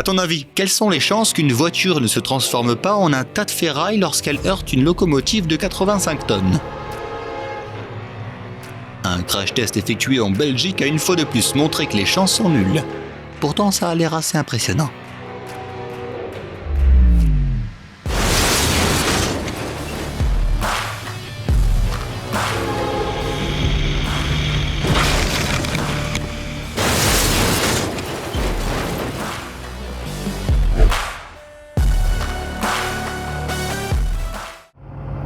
À ton avis, quelles sont les chances qu'une voiture ne se transforme pas en un tas de ferraille lorsqu'elle heurte une locomotive de 85 tonnes ? Un crash test effectué en Belgique a une fois de plus montré que les chances sont nulles. Pourtant, ça a l'air assez impressionnant.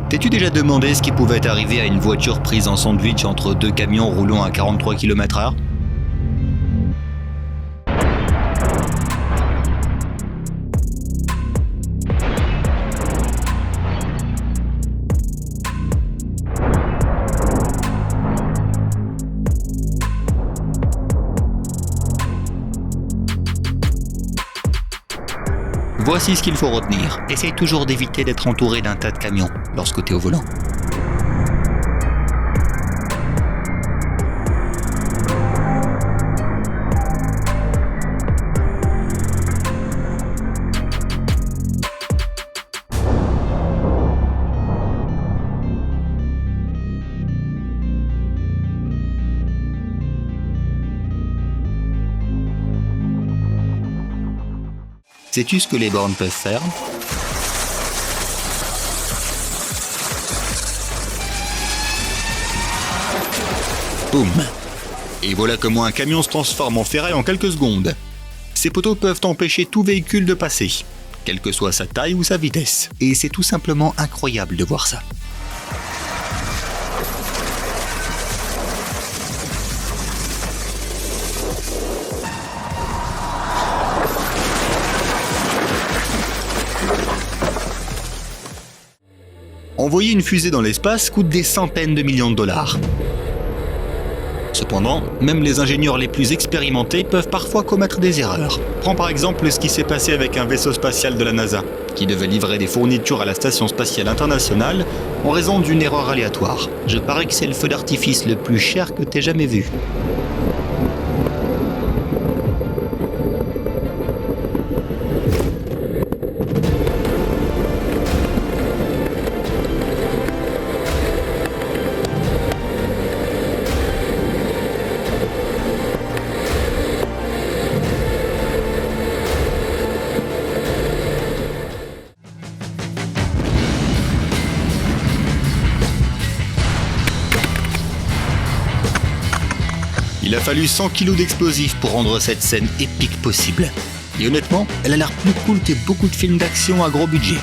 T'es-tu déjà demandé ce qui pouvait arriver à une voiture prise en sandwich entre deux camions roulant à 43 km/h ? Voici ce qu'il faut retenir. Essaye toujours d'éviter d'être entouré d'un tas de camions lorsque tu es au volant. Sais-tu ce que les bornes peuvent faire ? Boum ! Et voilà comment un camion se transforme en ferraille en quelques secondes. Ces poteaux peuvent empêcher tout véhicule de passer, quelle que soit sa taille ou sa vitesse. Et c'est tout simplement incroyable de voir ça. Envoyer une fusée dans l'espace coûte des centaines de millions de dollars. Cependant, même les ingénieurs les plus expérimentés peuvent parfois commettre des erreurs. Prends par exemple ce qui s'est passé avec un vaisseau spatial de la NASA, qui devait livrer des fournitures à la Station spatiale internationale en raison d'une erreur aléatoire. Je parie que c'est le feu d'artifice le plus cher que t'aies jamais vu. Il a fallu 100 kilos d'explosifs pour rendre cette scène épique possible. Et honnêtement, elle a l'air plus cool que beaucoup de films d'action à gros budget.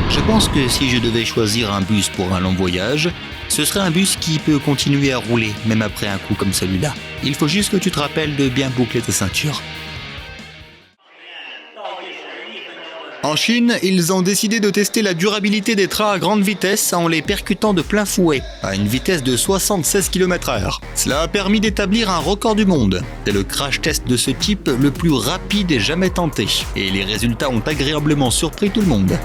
Je pense que si je devais choisir un bus pour un long voyage, ce serait un bus qui peut continuer à rouler, même après un coup comme celui-là. Il faut juste que tu te rappelles de bien boucler ta ceinture. En Chine, ils ont décidé de tester la durabilité des trains à grande vitesse en les percutant de plein fouet, à une vitesse de 76 km/h. Cela a permis d'établir un record du monde. C'est le crash test de ce type le plus rapide jamais tenté, et les résultats ont agréablement surpris tout le monde.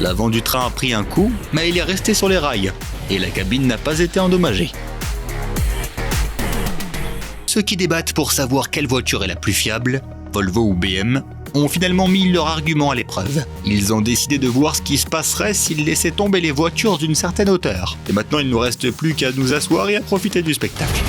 L'avant du train a pris un coup, mais il est resté sur les rails, et la cabine n'a pas été endommagée. Ceux qui débattent pour savoir quelle voiture est la plus fiable, Volvo ou BM, ont finalement mis leur argument à l'épreuve. Ils ont décidé de voir ce qui se passerait s'ils laissaient tomber les voitures d'une certaine hauteur. Et maintenant, il ne nous reste plus qu'à nous asseoir et à profiter du spectacle.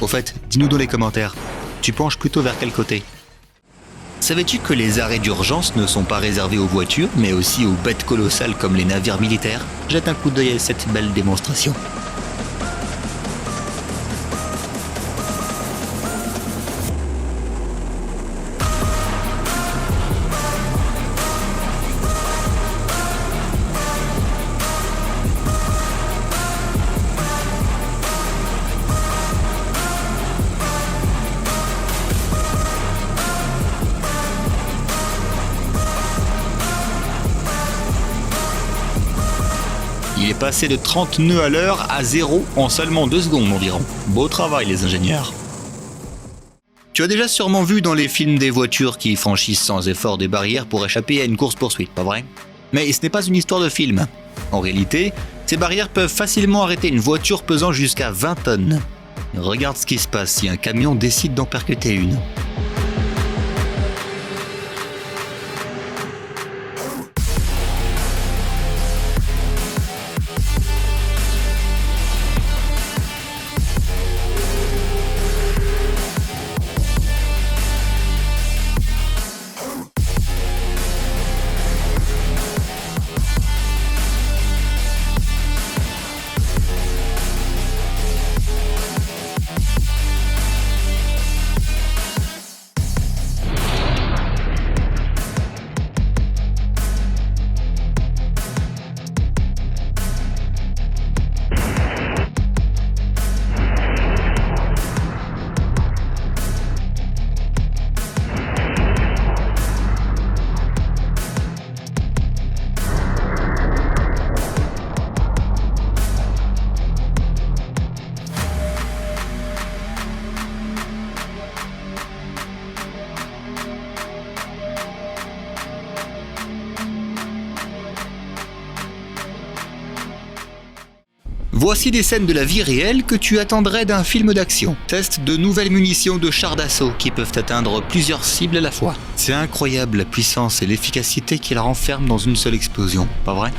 Au fait, dis-nous dans les commentaires, tu penches plutôt vers quel côté? Savais-tu que les arrêts d'urgence ne sont pas réservés aux voitures, mais aussi aux bêtes colossales comme les navires militaires? Jette un coup d'œil à cette belle démonstration. Il est passé de 30 nœuds à l'heure à 0 en seulement 2 secondes environ. Beau travail les ingénieurs. Tu as déjà sûrement vu dans les films des voitures qui franchissent sans effort des barrières pour échapper à une course-poursuite, pas vrai? Mais ce n'est pas une histoire de film. En réalité, ces barrières peuvent facilement arrêter une voiture pesant jusqu'à 20 tonnes. Regarde ce qui se passe si un camion décide d'en percuter une. Voici des scènes de la vie réelle que tu attendrais d'un film d'action. Test de nouvelles munitions de chars d'assaut qui peuvent atteindre plusieurs cibles à la fois. C'est incroyable la puissance et l'efficacité qu'ils renferment dans une seule explosion, pas vrai ?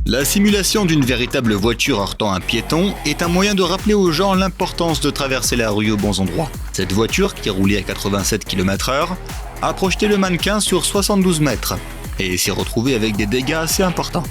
La simulation d'une véritable voiture heurtant un piéton est un moyen de rappeler aux gens l'importance de traverser la rue aux bons endroits. Cette voiture, qui roulait à 87 km/h, a projeté le mannequin sur 72 mètres et s'est retrouvée avec des dégâts assez importants.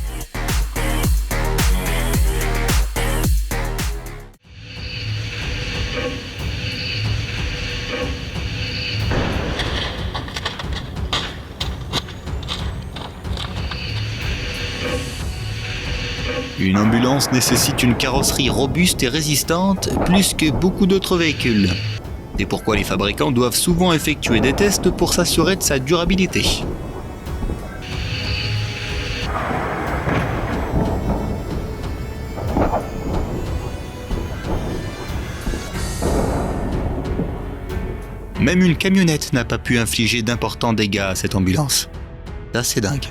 Une ambulance nécessite une carrosserie robuste et résistante plus que beaucoup d'autres véhicules. C'est pourquoi les fabricants doivent souvent effectuer des tests pour s'assurer de sa durabilité. Même une camionnette n'a pas pu infliger d'importants dégâts à cette ambulance. Ça, c'est dingue.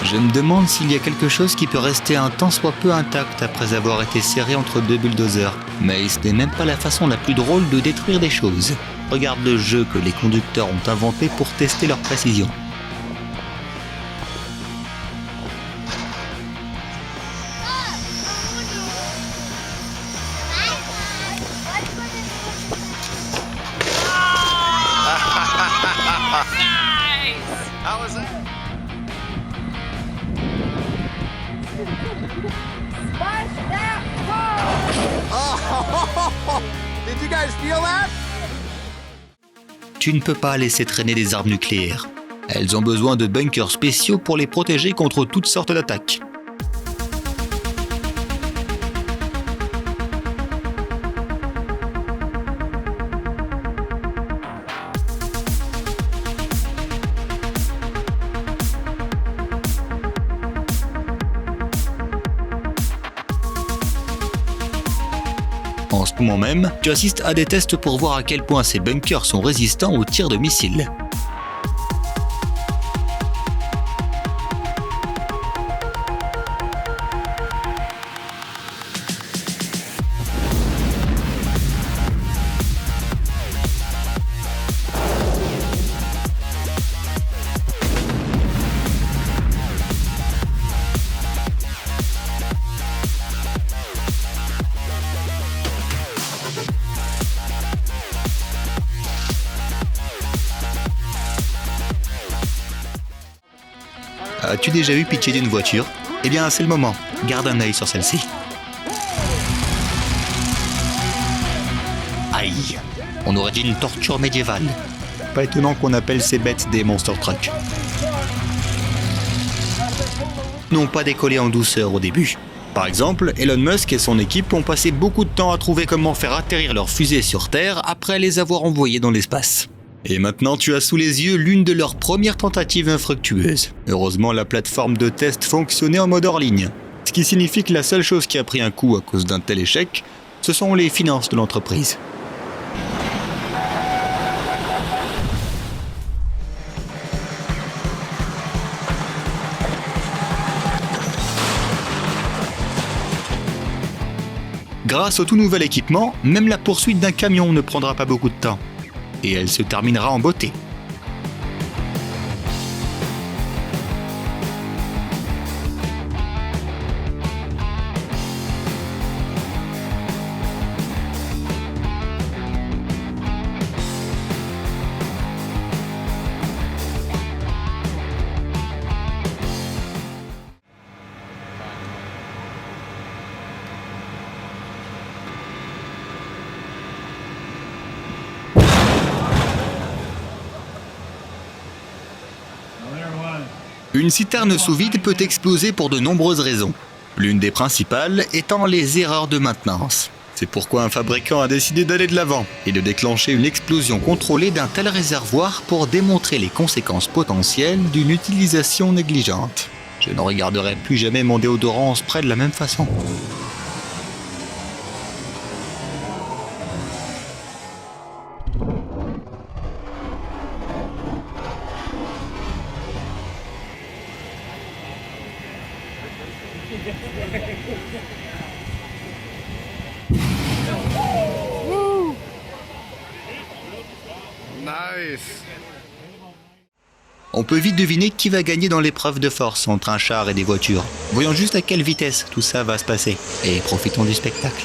Je me demande s'il y a quelque chose qui peut rester un tant soit peu intact après avoir été serré entre deux bulldozers. Mais ce n'est même pas la façon la plus drôle de détruire des choses. Regarde le jeu que les conducteurs ont inventé pour tester leur précision. Did you guys feel that? Tu ne peux pas laisser traîner des armes nucléaires. Elles ont besoin de bunkers spéciaux pour les protéger contre toutes sortes d'attaques. En ce moment même, tu assistes à des tests pour voir à quel point ces bunkers sont résistants aux tirs de missiles. As-tu déjà eu pitié d'une voiture? Eh bien, c'est le moment. Garde un œil sur celle-ci. Aïe! On aurait dit une torture médiévale. Pas étonnant qu'on appelle ces bêtes des monster trucks. N'ont pas décollé en douceur au début. Par exemple, Elon Musk et son équipe ont passé beaucoup de temps à trouver comment faire atterrir leurs fusées sur Terre après les avoir envoyées dans l'espace. Et maintenant, tu as sous les yeux l'une de leurs premières tentatives infructueuses. Heureusement, la plateforme de test fonctionnait en mode hors ligne. Ce qui signifie que la seule chose qui a pris un coup à cause d'un tel échec, ce sont les finances de l'entreprise. Grâce au tout nouvel équipement, même la poursuite d'un camion ne prendra pas beaucoup de temps. Et elle se terminera en beauté. Une citerne sous vide peut exploser pour de nombreuses raisons. L'une des principales étant les erreurs de maintenance. C'est pourquoi un fabricant a décidé d'aller de l'avant et de déclencher une explosion contrôlée d'un tel réservoir pour démontrer les conséquences potentielles d'une utilisation négligente. Je ne regarderai plus jamais mon déodorant en spray de la même façon. On peut vite deviner qui va gagner dans l'épreuve de force entre un char et des voitures. Voyons juste à quelle vitesse tout ça va se passer. Et profitons du spectacle.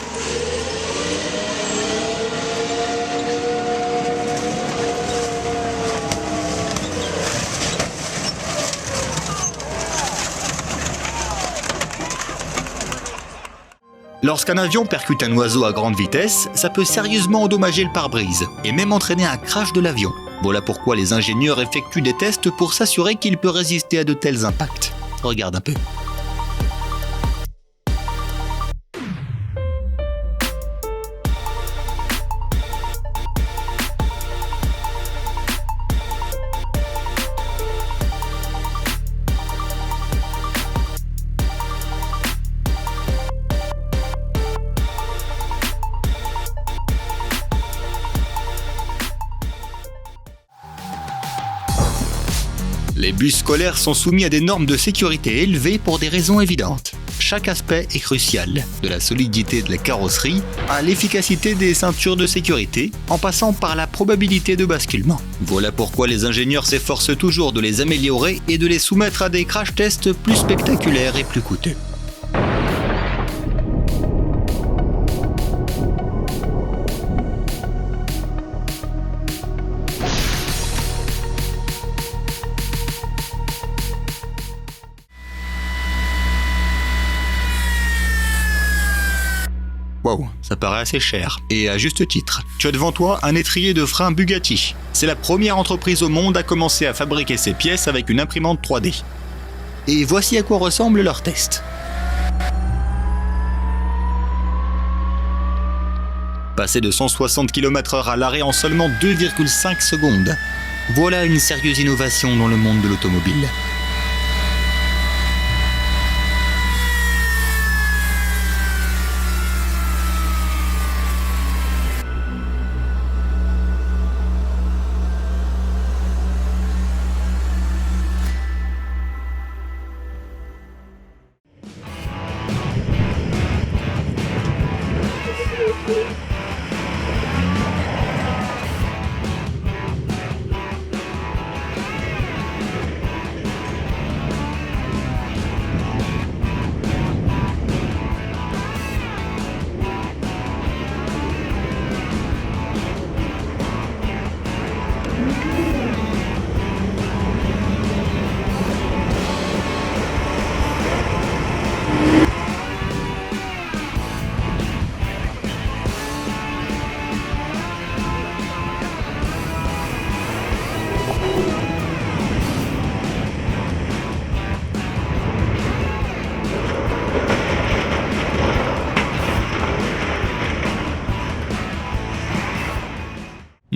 Lorsqu'un avion percute un oiseau à grande vitesse, ça peut sérieusement endommager le pare-brise et même entraîner un crash de l'avion. Voilà pourquoi les ingénieurs effectuent des tests pour s'assurer qu'il peut résister à de tels impacts. Regarde un peu. Les bus scolaires sont soumis à des normes de sécurité élevées pour des raisons évidentes. Chaque aspect est crucial, de la solidité de la carrosserie à l'efficacité des ceintures de sécurité, en passant par la probabilité de basculement. Voilà pourquoi les ingénieurs s'efforcent toujours de les améliorer et de les soumettre à des crash tests plus spectaculaires et plus coûteux. Wow, ça paraît assez cher, et à juste titre. Tu as devant toi un étrier de frein Bugatti. C'est la première entreprise au monde à commencer à fabriquer ses pièces avec une imprimante 3D. Et voici à quoi ressemble leur test. Passer de 160 km/h à l'arrêt en seulement 2,5 secondes. Voilà une sérieuse innovation dans le monde de l'automobile.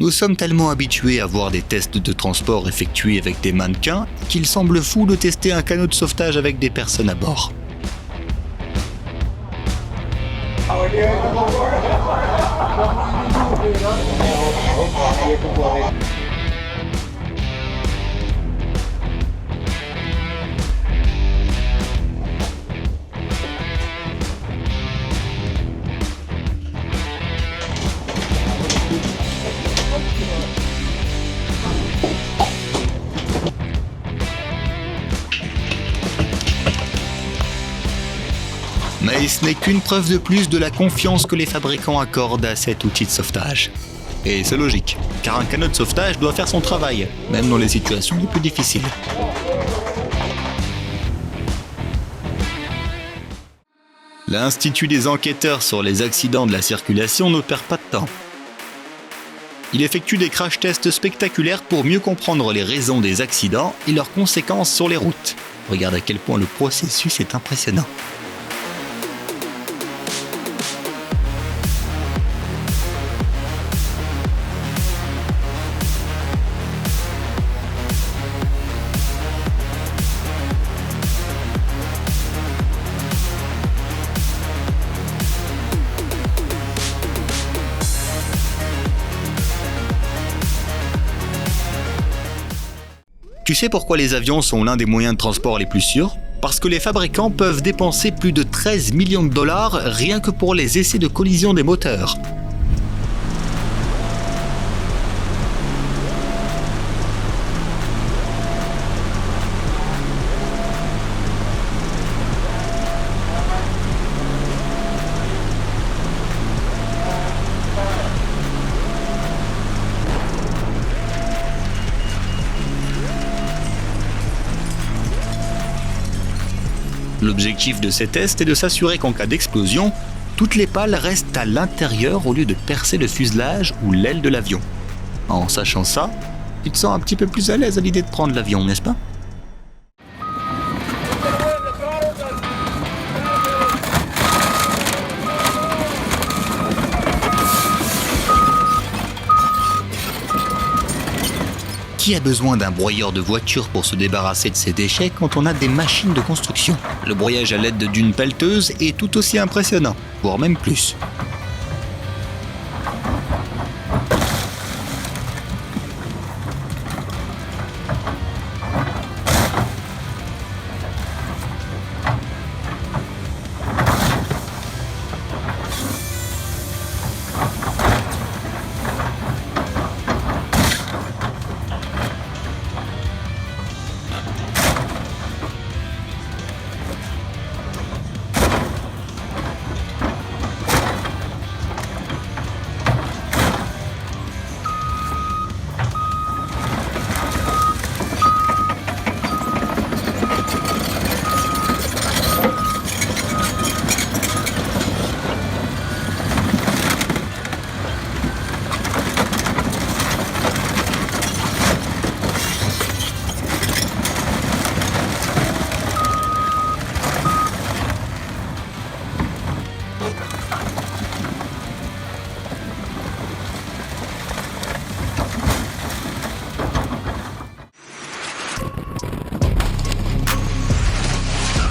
Nous sommes tellement habitués à voir des tests de transport effectués avec des mannequins qu'il semble fou de tester un canot de sauvetage avec des personnes à bord. Mais ce n'est qu'une preuve de plus de la confiance que les fabricants accordent à cet outil de sauvetage. Et c'est logique, car un canot de sauvetage doit faire son travail, même dans les situations les plus difficiles. L'Institut des enquêteurs sur les accidents de la circulation ne perd pas de temps. Il effectue des crash tests spectaculaires pour mieux comprendre les raisons des accidents et leurs conséquences sur les routes. Regarde à quel point le processus est impressionnant. Tu sais pourquoi les avions sont l'un des moyens de transport les plus sûrs ? Parce que les fabricants peuvent dépenser plus de 13 millions de dollars rien que pour les essais de collision des moteurs. L'objectif de ces tests est de s'assurer qu'en cas d'explosion, toutes les pales restent à l'intérieur au lieu de percer le fuselage ou l'aile de l'avion. En sachant ça, tu te sens un petit peu plus à l'aise à l'idée de prendre l'avion, n'est-ce pas ? Qui a besoin d'un broyeur de voiture pour se débarrasser de ses déchets quand on a des machines de construction ? Le broyage à l'aide d'une pelleteuse est tout aussi impressionnant, voire même plus.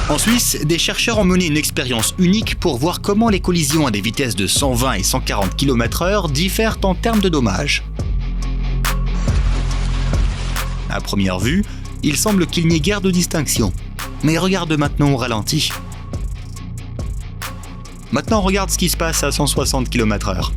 En Suisse, des chercheurs ont mené une expérience unique pour voir comment les collisions à des vitesses de 120 et 140 km/h diffèrent en termes de dommages. À première vue, il semble qu'il n'y ait guère de distinction. Mais regarde maintenant au ralenti. Maintenant, regarde ce qui se passe à 160 km/h.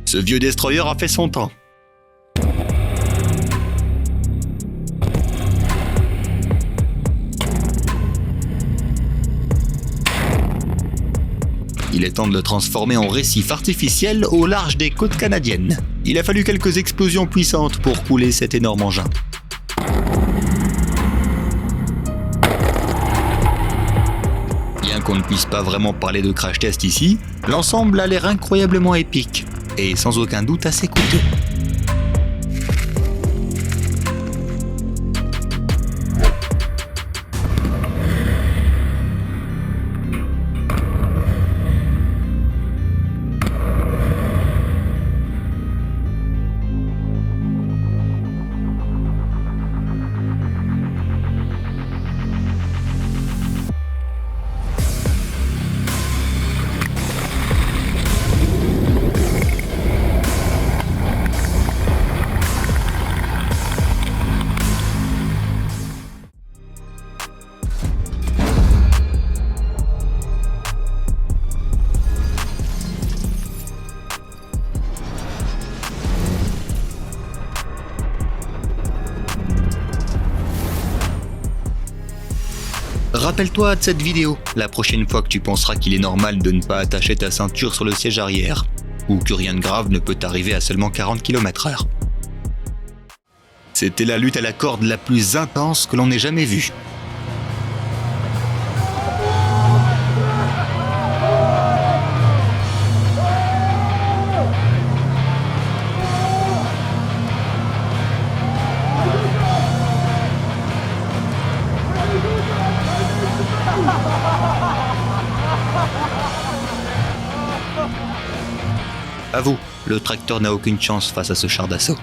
Ce vieux destroyer a fait son temps. Il est temps de le transformer en récif artificiel au large des côtes canadiennes. Il a fallu quelques explosions puissantes pour couler cet énorme engin. Bien qu'on ne puisse pas vraiment parler de crash test ici, l'ensemble a l'air incroyablement épique. Et sans aucun doute assez coûteux. Rappelle-toi de cette vidéo la prochaine fois que tu penseras qu'il est normal de ne pas attacher ta ceinture sur le siège arrière, ou que rien de grave ne peut t'arriver à seulement 40 km/h. C'était la lutte à la corde la plus intense que l'on ait jamais vue. Avoue, le tracteur n'a aucune chance face à ce char d'assaut.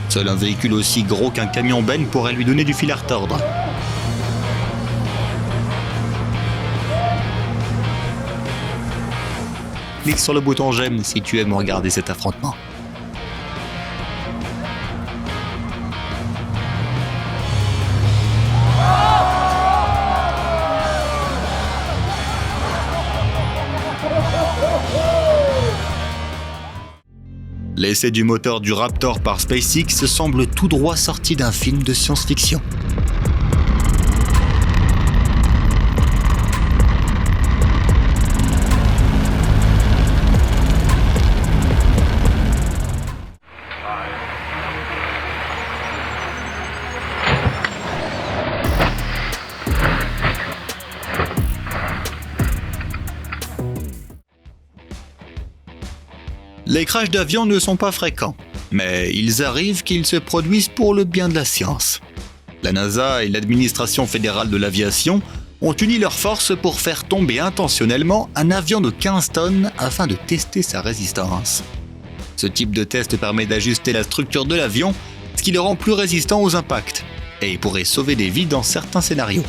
Seul un véhicule aussi gros qu'un camion benne pourrait lui donner du fil à retordre. Clique sur le bouton j'aime si tu aimes regarder cet affrontement. L'essai du moteur du Raptor par SpaceX semble tout droit sorti d'un film de science-fiction. Les crashs d'avions ne sont pas fréquents, mais ils arrivent qu'ils se produisent pour le bien de la science. La NASA et l'administration fédérale de l'aviation ont uni leurs forces pour faire tomber intentionnellement un avion de 15 tonnes afin de tester sa résistance. Ce type de test permet d'ajuster la structure de l'avion, ce qui le rend plus résistant aux impacts, et pourrait sauver des vies dans certains scénarios.